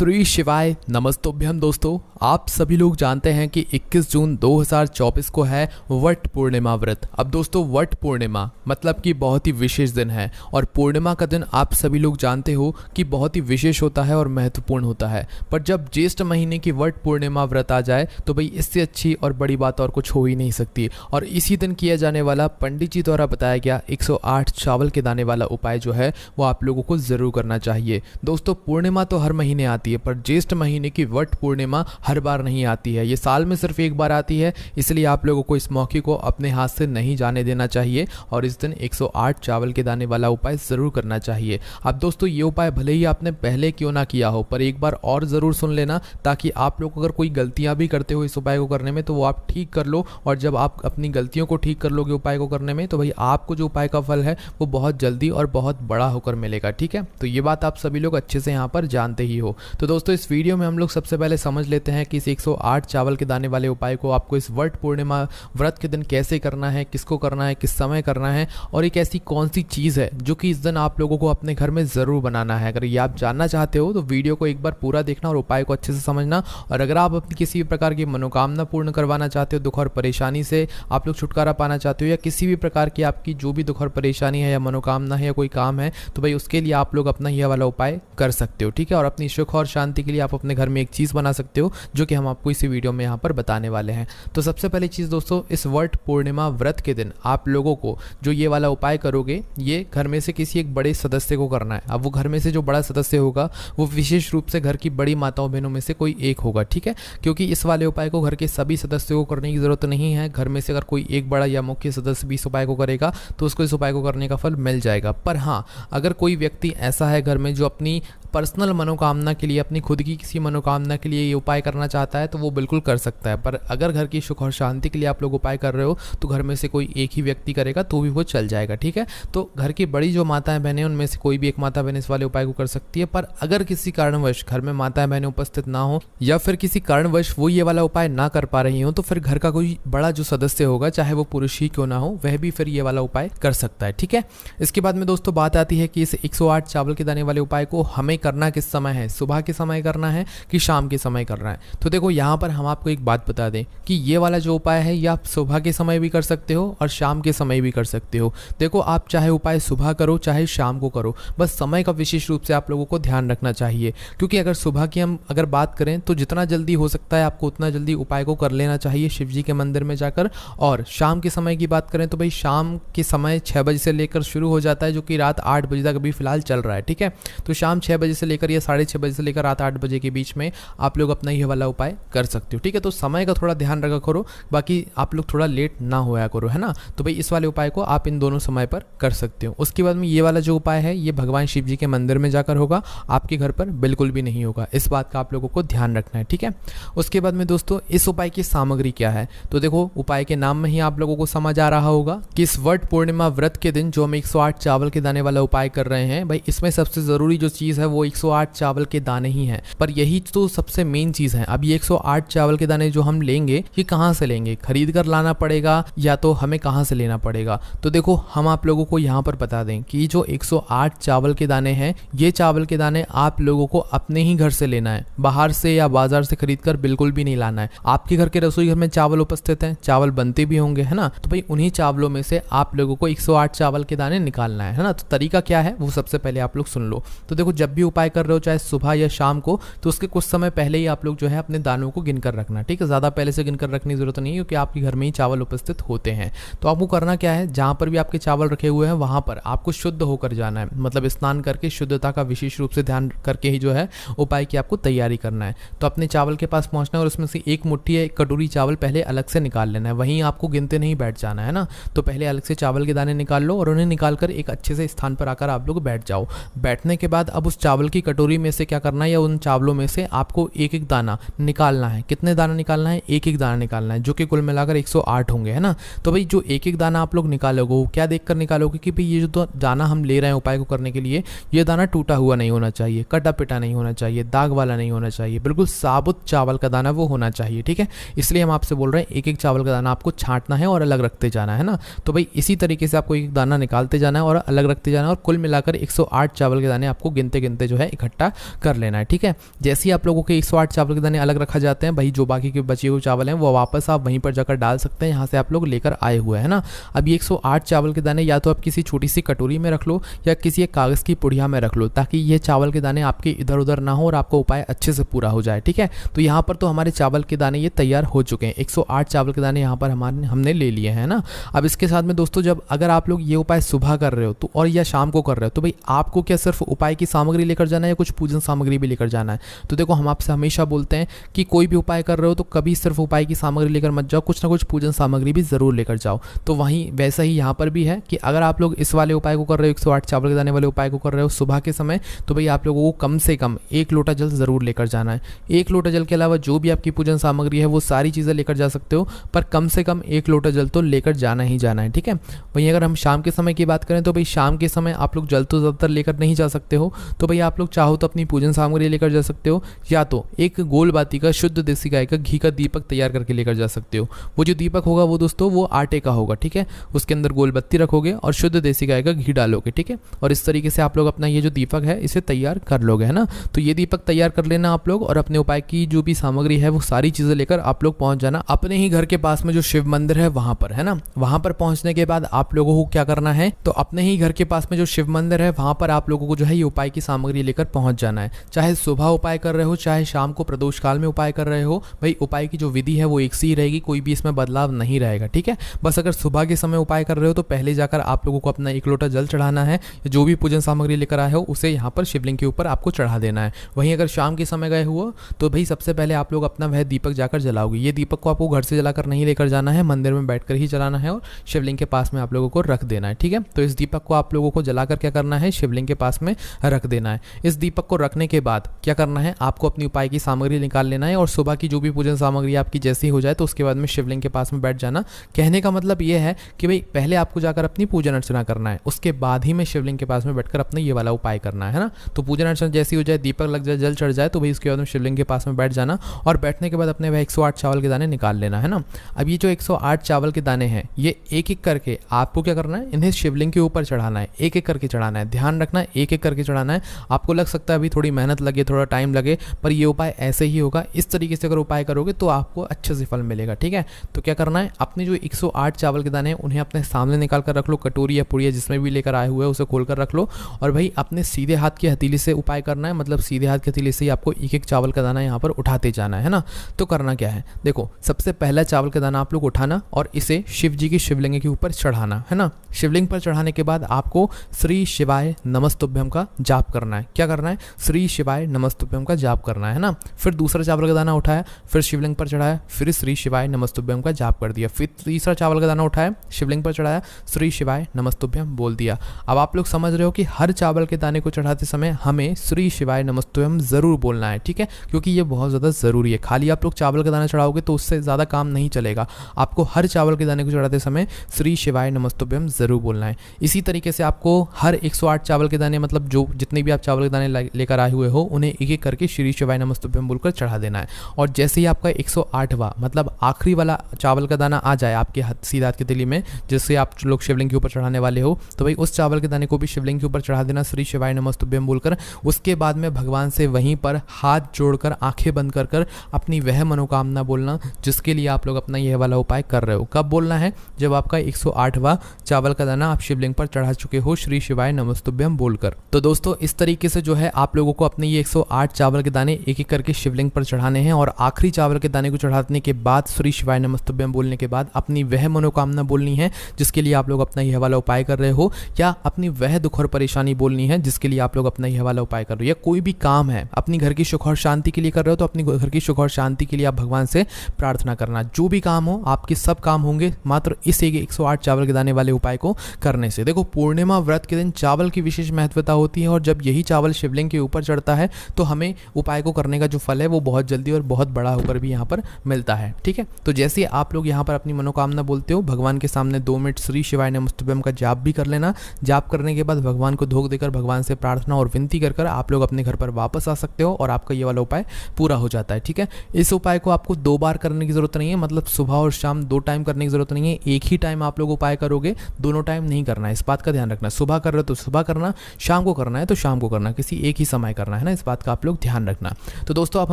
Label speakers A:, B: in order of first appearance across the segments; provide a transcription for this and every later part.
A: श्री शिवाय नमस्तोभ्यम दोस्तों, आप सभी लोग जानते हैं कि 21 जून 2024 को है वट पूर्णिमा व्रत। अब दोस्तों वट पूर्णिमा मतलब कि बहुत ही विशेष दिन है और पूर्णिमा का दिन आप सभी लोग जानते हो कि बहुत ही विशेष होता है और महत्वपूर्ण होता है। पर जब ज्येष्ठ महीने की वट पूर्णिमा व्रत आ जाए तो भाई इससे अच्छी और बड़ी बात और कुछ हो ही नहीं सकती। और इसी दिन किया जाने वाला पंडित जी द्वारा बताया गया 108 चावल के दाने वाला उपाय जो है वो आप लोगों को जरूर करना चाहिए। दोस्तों पूर्णिमा तो हर महीने आती है पर ज्येष्ठ महीने की वट पूर्णिमा हर बार नहीं आती है, ये साल में सिर्फ एक बार आती है। इसलिए आप लोगों को इस मौके को अपने हाथ से नहीं जाने देना चाहिए और इस दिन 108 चावल के दाने वाला उपाय जरूर करना चाहिए। अब दोस्तों ये उपाय भले ही आपने पहले क्यों ना किया हो पर एक बार और जरूर सुन लेना, ताकि आप लोग अगर कोई गलतियां भी करते हो इस उपाय को करने में तो वो आप ठीक कर लो। और जब आप अपनी गलतियों को ठीक कर लोगे उपाय को करने में तो भाई आपको जो उपाय का फल है वो बहुत जल्दी और बहुत बड़ा होकर मिलेगा। ठीक है, तो ये बात आप सभी लोग अच्छे से यहाँ पर जानते ही हो। तो दोस्तों इस वीडियो में हम लोग सबसे पहले समझ लेते हैं कि इस 108 चावल के दाने वाले उपाय को आपको इस वट पूर्णिमा व्रत के दिन कैसे करना है, किसको करना है, किस समय करना है और एक ऐसी कौन सी चीज़ है जो कि इस दिन आप लोगों को अपने घर में ज़रूर बनाना है। अगर ये आप जानना चाहते हो तो वीडियो को एक बार पूरा देखना और उपाय को अच्छे से समझना। और अगर आप अपनी किसी भी प्रकार की मनोकामना पूर्ण करवाना चाहते हो, दुख और परेशानी से आप लोग छुटकारा पाना चाहते हो या किसी भी प्रकार की आपकी जो भी दुख और परेशानी है या मनोकामना है या कोई काम है तो भाई उसके लिए आप लोग अपना यह वाला उपाय कर सकते हो। ठीक है, और अपनी सुख और शांति के लिए आप अपने घर में एक चीज़ बना सकते हो जो कि हम आपको इसी वीडियो में यहाँ पर बताने वाले हैं। तो सबसे पहली चीज़ दोस्तों, इस वट पूर्णिमा व्रत के दिन आप लोगों को जो ये वाला उपाय करोगे ये घर में से किसी एक बड़े सदस्य को करना है। अब वो घर में से जो बड़ा सदस्य होगा वो विशेष रूप से घर की बड़ी माताओं बहनों में से कोई एक होगा। ठीक है, क्योंकि इस वाले उपाय को घर के सभी सदस्यों को करने की जरूरत नहीं है। घर में से अगर कोई एक बड़ा या मुख्य सदस्य भी इस उपाय को करेगा तो उसको इस उपाय को करने का फल मिल जाएगा। पर हाँ, अगर कोई व्यक्ति ऐसा है घर में जो अपनी पर्सनल मनोकामना के लिए, अपनी खुद की किसी मनोकामना के लिए ये उपाय करना चाहता है तो वो बिल्कुल कर सकता है। पर अगर घर की सुख और शांति के लिए आप लोग उपाय कर रहे हो तो घर में से कोई एक ही व्यक्ति करेगा तो भी वो चल जाएगा। ठीक है, तो घर की बड़ी जो माताएं बहनें उनमें से कोई भी एक माता बहन इस वाले उपाय को कर सकती है। पर अगर किसी कारणवश घर में माताएं बहनें उपस्थित ना हो या फिर किसी कारणवश वो ये वाला उपाय ना कर पा रही हो तो फिर घर का कोई बड़ा जो सदस्य होगा, चाहे वो पुरुष ही क्यों ना हो, वह भी फिर ये वाला उपाय कर सकता है। ठीक है, इसके बाद में दोस्तों बात आती है कि इस 108 चावल के दाने वाले उपाय को हमें करना किस समय है, सुबह के समय करना है कि शाम के समय करना है। तो देखो यहाँ पर हम आपको एक बात बता दें कि ये वाला जो उपाय है ये आप सुबह के समय भी कर सकते हो और शाम के समय भी कर सकते हो। देखो आप चाहे उपाय सुबह करो चाहे शाम को करो, बस समय का विशेष रूप से आप लोगों को ध्यान रखना चाहिए। क्योंकि अगर सुबह की हम अगर बात करें तो जितना जल्दी हो सकता है आपको उतना जल्दी उपाय को कर लेना चाहिए शिव जी के मंदिर में जाकर। और शाम के समय की बात करें तो भाई शाम के समय 6 बजे से लेकर शुरू हो जाता है जो कि रात 8 बजे तक अभी फिलहाल चल रहा है। ठीक है, तो शाम 6 बजे से लेकर या 6:30 बजे से लेकर रात 8 बजे के बीच में आप लोग अपना ये वाला उपाय कर सकते हो। ठीक है, तो समय का थोड़ा ध्यान रखा करो, बाकी आप लोग थोड़ा लेट ना होया करो, है ना। तो भाई इस वाले उपाय को आप इन दोनों समय पर कर सकते हो। उसके बाद में ये वाला जो उपाय है ये भगवान शिव जी के मंदिर में जाकर होगा, आपके घर पर बिल्कुल भी नहीं होगा। इस बात का आप लोगों को ध्यान रखना है। ठीक है, उसके बाद में दोस्तों इस उपाय की सामग्री क्या है, तो देखो उपाय के नाम में ही आप लोगों को समझ आ रहा होगा कि इस वट पूर्णिमा व्रत के दिन जो हम 108 चावल के दाने वाला उपाय कर रहे हैं भाई इसमें सबसे जरूरी जो चीज़ है वो 108 चावल के दाने ही हैं। पर यही तो सबसे मेन चीज़ है। अब ये 108 चावल के दाने जो हम लेंगे ये कहाँ से लेंगे, खरीद कर लाना पड़ेगा या तो हमें कहाँ से लेना पड़ेगा। तो देखो हम आप लोगों को यहाँ पर बता दें कि जो 108 चावल के दाने हैं ये चावल के दाने आप लोगों को अपने ही घर से लेना है, बाहर से या बाजार से खरीद कर बिल्कुल भी नहीं लाना है। आपके घर के रसोई घर में चावल उपस्थित हैं, चावल बनते भी होंगे, है ना। तो भाई उन्हीं चावलों में से आप लोगों को 108 चावल के दाने निकालना है ना। तो तरीका क्या है वो सबसे पहले आप लोग सुन लो। तो देखो जब भी उपाय कर रहे हो चाहे सुबह या शाम को तो उसके कुछ समय पहले ही आप लोग जो है अपने दानों को गिनकर रखना। ठीक है, ज़्यादा पहले से गिनकर रखने की जरूरत नहीं है क्योंकि आपके घर में ही चावल उपस्थित होते हैं। तो आपको करना क्या है, जहाँ पर भी आपके चावल रखे हुए हैं वहाँ पर आपको शुद्ध होकर जाना है, मतलब स्नान करके शुद्धता का विशेष रूप से ध्यान करके ही जो है उपाय की आपको तैयारी करना है। तो अपने चावल के पास पहुँचना है और उसमें से एक मुट्ठी या एक कटोरी चावल पहले अलग से निकाल लेना है। वहीं आपको गिनते नहीं बैठ जाना है ना। तो पहले अलग से चावल के दाने निकाल लो और उन्हें निकाल कर एक अच्छे से स्थान पर आकर आप लोग बैठ जाओ। बैठने के बाद अब उस चावल की कटोरी में से क्या करना है या उन चावलों में से आपको एक एक दाना निकालना है। कितने दाना निकालना है, एक एक दाना निकालना है, जो कि कुल मिलाकर 108 होंगे, है ना। तो भाई जो एक एक दाना आप लोग निकालोगे वो क्या देख कर निकालोगे कि भाई ये जो दाना हम ले रहे हैं उपाय को करने के लिए ये दाना टूटा हुआ नहीं होना चाहिए, कटा पिटा नहीं होना चाहिए, दाग वाला नहीं होना चाहिए, बिल्कुल साबुत चावल का दाना वो होना चाहिए। ठीक है, इसलिए हम आपसे बोल रहे हैं एक एक चावल का दाना आपको छांटना है और अलग रखते जाना है ना। तो भाई इसी तरीके से आपको एक दाना निकालते जाना है और अलग रखते जाना है और कुल मिलाकर 108 चावल के दाने आपको गिनते गिनते जो है इकट्ठा कर लेना है। ठीक है, जैसे ही आप लोगों के 108 चावल के दाने अलग रखा जाते हैं, भाई जो बाकी के बचे हुए चावल हैं वो वापस आप वहीं पर जाकर डाल सकते हैं, यहाँ से आप लोग लेकर आए हुए हैं ना। अब ये 108 चावल के दाने या तो आप किसी छोटी सी कटोरी में रख लो या किसी एक कागज़ की पुड़िया में रख लो, ताकि ये चावल के दाने आपके इधर उधर ना हो और आपका उपाय अच्छे से पूरा हो जाए। ठीक है, तो यहाँ पर तो हमारे चावल के दाने ये तैयार हो चुके हैं। 108 चावल के दाने यहाँ पर हमने ले लिए हैं ना। अब इसके साथ में दोस्तों, जब अगर आप लोग ये उपाय सुबह कर रहे हो तो और या शाम को कर रहे हो, तो भाई आपको क्या सिर्फ उपाय की सामग्री लेकर जाना है या कुछ पूजन सामग्री भी लेकर जाना है? तो देखो, हम आपसे हमेशा बोलते हैं कि कोई भी उपाय कर रहे हो तो कभी सिर्फ उपाय की सामग्री लेकर मत जाओ, कुछ ना कुछ पूजन सामग्री भी जरूर लेकर जाओ। तो वहीं वैसा ही यहाँ पर भी है कि अगर आप लोग इस वाले उपाय को कर रहे हो, 108 चावल के दाने वाले उपाय को कर रहे हो सुबह के समय, तो भाई आप लोगों को कम से कम 1 लोटा जल जरूर लेकर जाना है। 1 लोटा जल के अलावा जो भी आपकी पूजन सामग्री है वो सारी चीज़ें लेकर जा सकते हो, पर कम से कम 1 लोटा जल तो लेकर जाना ही जाना है। ठीक है, वहीं अगर हम शाम के समय की बात करें तो भाई शाम के समय आप लोग जल तो ज़्यादातर लेकर नहीं जा सकते हो, तो भाई आप लोग चाहो तो अपनी पूजन सामग्री लेकर जा सकते हो, या तो एक गोल बाती का शुद्ध देसी गाय का घी का दीपक तैयार करके लेकर जा सकते हो। वो जो दीपक होगा वो दोस्तों वो आटे का होगा। ठीक है, उसके अंदर गोल बत्ती रखोगे और शुद्ध देसी गाय का घी डालोगे। ठीक है, और इस तरीके से आप लोग अपना ये जो दीपक है इसे तैयार कर लोगे, है ना। तो ये दीपक तैयार कर लेना आप लोग, और अपने उपाय की जो भी सामग्री है वो सारी चीज़ें लेकर आप लोग पहुंच जाना अपने ही घर के पास में जो शिव मंदिर है वहां पर, है ना। वहां पर पहुंचने के बाद आप लोगों को क्या करना है, तो अपने ही घर के पास में जो शिव मंदिर है वहां पर आप लोगों को जो है ये उपाय की सामग्री लेकर पहुंच जाना है। चाहे सुबह उपाय कर रहे हो, चाहे शाम को प्रदोष काल में उपाय कर रहे हो, भाई उपाय की जो विधि है वो एक सी ही रहेगी, कोई भी इसमें बदलाव नहीं रहेगा। ठीक है, बस अगर सुबह के समय उपाय कर रहे हो तो पहले जाकर आप लोगों को अपना 1 लोटा जल चढ़ाना है, जो भी पूजन सामग्री लेकर आए हो उसे यहाँ पर शिवलिंग के ऊपर आपको चढ़ा देना है। वहीं अगर शाम के समय गए हुआ तो भाई सबसे पहले आप लोग अपना वह दीपक जाकर जलाओगे। ये दीपक को आपको घर से जलाकर नहीं लेकर जाना है, मंदिर में बैठकर ही जलाना है और शिवलिंग के पास में आप लोगों को रख देना है। ठीक है, तो इस दीपक को आप लोगों को जलाकर क्या करना है, शिवलिंग के पास में रख देना है। इस दीपक को रखने के बाद क्या करना है, आपको अपनी उपाय की सामग्री निकाल लेना है और सुबह की जो भी पूजन सामग्री आपकी जैसी हो जाए तो उसके बाद में शिवलिंग के पास में बैठ जाना। कहने का मतलब ये है कि भाई पहले आपको जाकर अपनी पूजन अर्चना करना है, उसके बाद ही में शिवलिंग के पास में बैठकर अपना ये वाला उपाय करना है ना। तो पूजन अर्चना जैसी हो जाए, दीपक लग जाए, जल चढ़ जाए, तो भाई उसके बाद में शिवलिंग के पास में बैठ जाना और बैठने के बाद अपने वह 108 चावल के दाने निकाल लेना, है ना। अब ये जो 108 चावल के दाने हैं ये एक एक करके आपको क्या करना है, इन्हें शिवलिंग के ऊपर चढ़ाना है, एक एक करके चढ़ाना है। ध्यान रखना, एक एक करके चढ़ाना है। आपको लग सकता है अभी थोड़ी मेहनत लगे, थोड़ा टाइम लगे, पर ये उपाय ऐसे ही होगा। इस तरीके से अगर उपाय करोगे तो आपको अच्छे से फल मिलेगा। ठीक है, तो क्या करना है, अपने जो 108 चावल के दाने हैं उन्हें अपने सामने निकाल कर रख लो, कटोरी या पुड़िया जिसमें भी लेकर आए हुए हैं उसे खोल कर रख लो, और भाई अपने सीधे हाथ की हथेली से उपाय करना है, मतलब सीधे हाथ की हथेली से ही आपको एक एक चावल का दाना यहाँ पर उठाते जाना है ना। तो करना क्या है, देखो सबसे पहला चावल का दाना आप लोग उठाना और इसे शिव जी की शिवलिंग के ऊपर चढ़ाना, है ना। शिवलिंग पर चढ़ाने के बाद आपको श्री शिवाय नमस्तुभ्यम का जाप करना है। क्या करना है, श्री शिवाय नमस्तुभ्यम का जाप करना है ना। फिर दूसरा चावल का दाना उठाया, फिर शिवलिंग पर चढ़ाया, फिर श्री शिवाय नमस्तुभ्यम का जाप कर दिया। फिर तीसरा चावल का दाना उठाया, शिवलिंग पर चढ़ाया, श्री शिवाय नमस्तुभ्यम बोल दिया। अब आप लोग समझ रहे हो कि हर चावल के दाने को चढ़ाते समय हमें श्री शिवाय नमस्तुभ्यम जरूर बोलना है। ठीक है, क्योंकि ये बहुत ज़्यादा ज़रूरी है। खाली आप लोग चावल का दाना चढ़ाओगे तो उससे ज़्यादा काम नहीं चलेगा, आपको हर चावल के दाने को चढ़ाते समय श्री शिवाय नमस्तुभ्यम जरूर बोलना है। इसी तरीके से आपको हर 108 चावल के दाने, मतलब जो जितने भी आप चावल के दाने लेकर आए हुए हो उन्हें एक एक करके श्री शिवाय नमस्तुभ्यम बोलकर चढ़ा देना है। और जैसे ही आपका 108वां मतलब आखिरी वाला चावल का दाना आ जाए आपके सीधा हाथ की तिली में, जिससे आप लोग शिवलिंग के ऊपर चढ़ाने वाले हो, तो भाई उस चावल के दाने को भी शिवलिंग के ऊपर चढ़ा देना श्री शिवाय नमस्तुभ्यम बोलकर। उसके बाद में भगवान से वहीं पर हाथ जोड़कर आंखें बंद कर अपनी वह मनोकामना बोलना जिसके लिए आप लोग अपना यह वाला उपाय कर रहे हो। कब बोलना है, जब आपका 108वां चावल का दाना आप शिवलिंग पर चढ़ा चुके हो श्री शिवाय नमस्तुभ्यम बोलकर। तो दोस्तों इस तरीके से जो है आप लोगों को अपने ये 108 चावल के दाने एक एक करके शिवलिंग पर चढ़ाने हैं, और आखिरी चावल के दाने को चढ़ाने के बाद श्री शिवाय नमस्तुभ्यम बोलने के बाद अपनी वह मनोकामना बोलनी है जिसके लिए आप लोग अपना यह वाला उपाय कर रहे हो, या अपनी वह दुख और परेशानी बोलनी है जिसके लिए आप लोग अपना यह वाला उपाय कर रहे हो, या कोई भी काम है अपनी घर की सुख और शांति के लिए कर रहे हो तो अपनी घर की सुख और शांति के लिए आप भगवान से प्रार्थना करना। जो भी काम हो आपके सब काम होंगे मात्र इस 108 चावल के दाने वाले उपाय को करने से। देखो पूर्णिमा व्रत के दिन चावल की विशेष महत्वता होती है, और जब यही चावल शिवलिंग के ऊपर चढ़ता है तो हमें उपाय को करने का जो फल है वो बहुत जल्दी और बहुत बड़ा होकर भी यहाँ पर मिलता है। ठीक है, तो जैसे आप लोग यहाँ पर अपनी मनोकामना बोलते हो, भगवान के सामने 2 मिनट श्री शिवाय नमस्तुभ्यम का जाप भी कर लेना। जाप करने के बाद भगवान को धोख देकर भगवान से प्रार्थना और विनती कर आप लोग अपने घर पर वापस आ सकते हो और आपका ये वाला उपाय पूरा हो जाता है। ठीक है, इस उपाय को आपको 2 बार करने की जरूरत नहीं है, मतलब सुबह और शाम 2 टाइम करने की जरूरत नहीं है। एक ही टाइम आप लोग उपाय करोगे, दोनों टाइम नहीं करना है, इस बात का ध्यान रखना। सुबह कर रहे हो तो सुबह करना, शाम को करना है तो शाम को करना, किसी एक ही समय करना है ना, इस बात का आप लोग ध्यान रखना। तो दोस्तों अब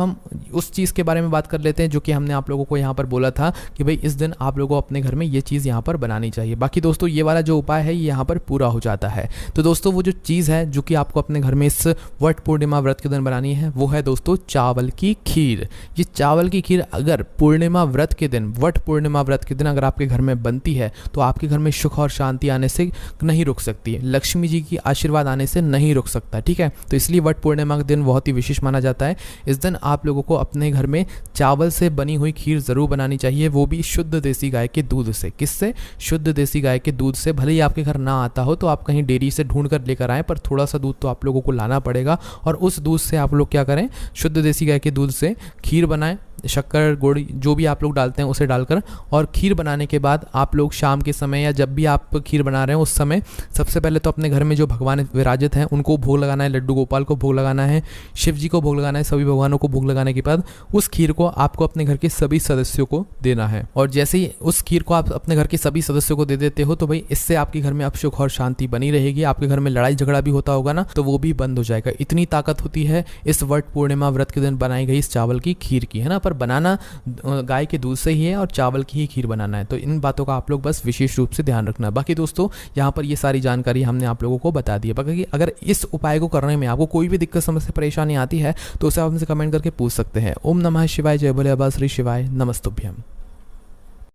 A: हम उस चीज़ के बारे में बात कर लेते हैं जो कि हमने आप लोगों को यहाँ पर बोला था कि भाई इस दिन आप लोगों को अपने घर में ये चीज़ यहाँ पर बनानी चाहिए। बाकी दोस्तों ये वाला जो उपाय है ये यहाँ पर पूरा हो जाता है। तो दोस्तों वो जो चीज़ है जो कि आपको अपने घर में इस वट पूर्णिमा व्रत के दिन बनानी है वो है दोस्तों चावल की खीर। ये चावल की खीर अगर पूर्णिमा व्रत के दिन, वट पूर्णिमा व्रत के दिन अगर आपके घर में बनती है तो आपके घर में सुख और शांति आने से नहीं रुक सकती है, लक्ष्मी जी की आशीर्वाद आने से नहीं रुक सकता। ठीक है, तो इसलिए वट पूर्णिमा का दिन बहुत ही विशेष माना जाता है। इस दिन आप लोगों को अपने घर में चावल से बनी हुई खीर ज़रूर बनानी चाहिए, वो भी शुद्ध देसी गाय के दूध से। किससे? शुद्ध देसी गाय के दूध से। भले ही आपके घर ना आता हो तो आप कहीं डेयरी से ढूंढ कर लेकर आएँ, पर थोड़ा सा दूध तो आप लोगों को लाना पड़ेगा और उस दूध से आप लोग क्या करें, शुद्ध देसी गाय के दूध से खीर बनाएं। शक्कर गुड़ जो भी आप लोग डालते हैं उसे डालकर, और खीर बनाने के बाद आप लोग शाम के समय या जब भी आप खीर बना रहे हैं उस समय सबसे पहले तो अपने घर में जो भगवान विराजित हैं उनको भोग लगाना है, लड्डू गोपाल को भोग लगाना है, शिव जी को भोग लगाना है, सभी भगवानों को भोग लगाने के बाद उस खीर को आपको अपने घर के सभी सदस्यों को देना है। और जैसे ही उस खीर को आप अपने घर के सभी सदस्यों को दे देते हो तो भाई इससे आपके घर में अब सुख और शांति बनी रहेगी। आपके घर में लड़ाई झगड़ा भी होता होगा ना तो वो भी बंद हो जाएगा। इतनी ताकत होती है इस वट पूर्णिमा व्रत के दिन बनाई गई इस चावल की खीर की, है ना। पर बनाना गाय के दूध से ही है और चावल की ही खीर बनाना है। तो इन बातों का आप लोग बस विशेष रूप से ध्यान रखना। बाकी दोस्तों यहाँ पर ये सारी जानकारी हमने आप लोगों को बता दी है। बाकी अगर इस उपाय को करने में आपको कोई भी दिक्कत, समस्या, परेशानी आती है तो उसे आप हमसे कमेंट करके पूछ सकते हैं। ओम नमः शिवाय, जय भोले बाबा श्री शिवाय, नमस्तुभ्यम।